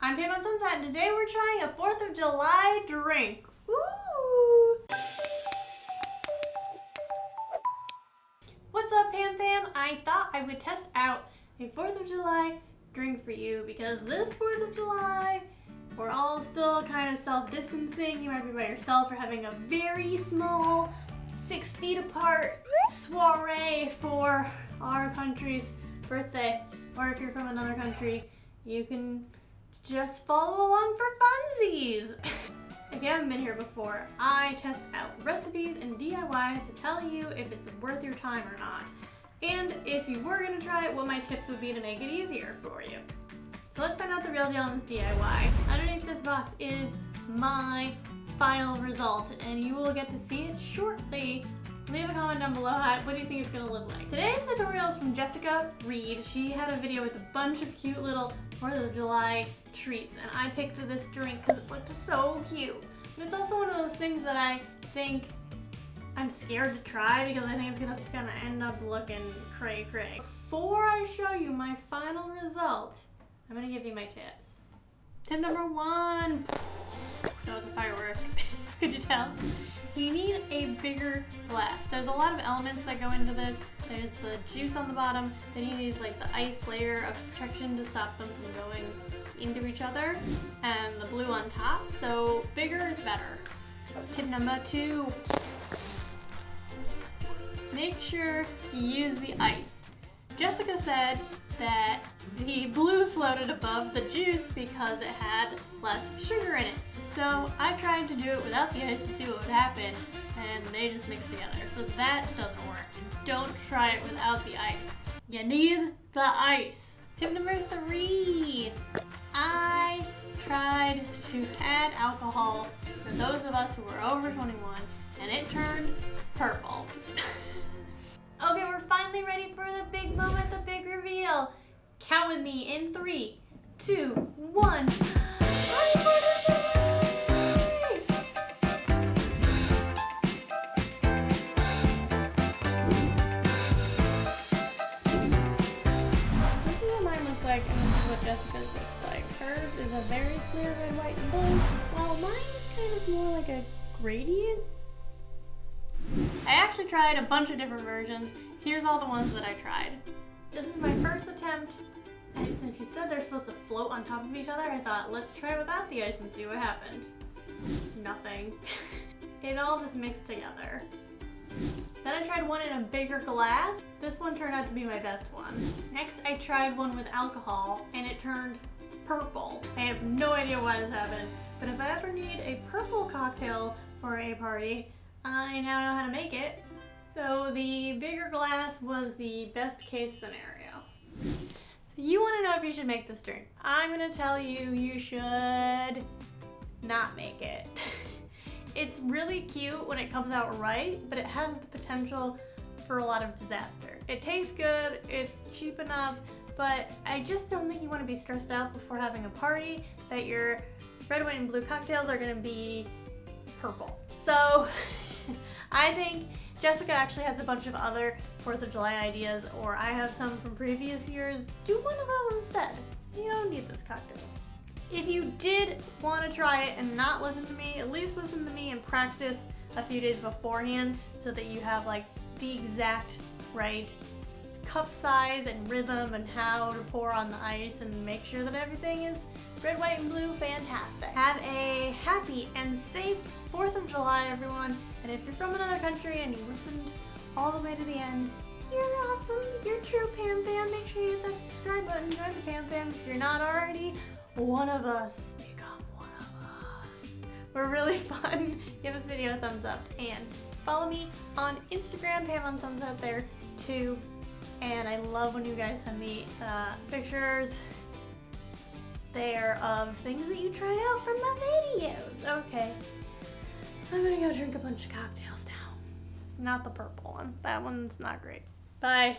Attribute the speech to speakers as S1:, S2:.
S1: I'm PamOnSunset, and today we're trying a 4th of July drink. Woo! What's up, Pam Fam? I thought I would test out a 4th of July drink for you because this 4th of July, we're all still kind of self-distancing. You might be by yourself or having a very small 6 feet apart soiree for our country's birthday. Or if you're from another country, you can just follow along for funsies. If you haven't been here before, I test out recipes and DIYs to tell you if it's worth your time or not. And if you were gonna try it, what my tips would be to make it easier for you. So let's find out the real deal on this DIY. Underneath this box is my final result, and you will get to see it shortly. Leave a comment down below. What do you think it's gonna look like? Today's tutorial is from Jessica Reed. She had a video with a bunch of cute little 4th of July treats, and I picked this drink because it looked so cute. But it's also one of those things that I think I'm scared to try because I think it's gonna end up looking cray cray. Before I show you my final result, I'm gonna give you my tips. Tip number 1. So it's a firework. Could you tell? You need a bigger glass. There's a lot of elements that go into this. There's the juice on the bottom, then you need like the ice layer of protection to stop them from going into each other, and the blue on top, so bigger is better. Tip number 2, make sure you use the ice. Jessica said that the blue floated above the juice because it had less sugar in it. So I tried to do it without the ice to see what would happen, and they just mixed together. So that doesn't work. Don't try it without the ice. You need the ice. Tip number 3, I tried to add alcohol for those of us who are over 21, and it turned purple. Okay, we're finally ready for the big moment, the big reveal. Count with me in 3, 2, 1. This is what mine looks like, and this is what Jessica's looks like. Hers is a very clear red, white, and blue, while mine is kind of more like a gradient. I actually tried a bunch of different versions. Here's all the ones that I tried. This is my first attempt, and since you said they're supposed to float on top of each other, I thought, let's try without the ice and see what happened. Nothing. It all just mixed together. Then I tried one in a bigger glass. This one turned out to be my best one. Next, I tried one with alcohol, and it turned purple. I have no idea why this happened, but if I ever need a purple cocktail for a party, I now know how to make it. So the bigger glass was the best case scenario. So you want to know if you should make this drink. I'm going to tell you, you should not make it. It's really cute when it comes out right, but it has the potential for a lot of disaster. It tastes good, it's cheap enough, but I just don't think you want to be stressed out before having a party that your red, white, and blue cocktails are going to be purple. So I think Jessica actually has a bunch of other 4th of July ideas, or I have some from previous years. Do one of those instead. You don't need this cocktail. If you did want to try it and not listen to me, at least listen to me and practice a few days beforehand so that you have like the exact right cup size and rhythm and how to pour on the ice and make sure that everything is red, white, and blue fantastic. Have a happy and safe 4th of July, everyone. And if you're from another country and you listened all the way to the end, you're awesome. You're true Pam Fam. Make sure you hit that subscribe button. Join the Pam Fam if you're not already one of us. Become one of us. We're really fun. Give this video a thumbs up and follow me on Instagram, PamOnSunset there too. And I love when you guys send me pictures there of things that you tried out from my videos. Okay, I'm gonna go drink a bunch of cocktails now. Not the purple one. That one's not great. Bye.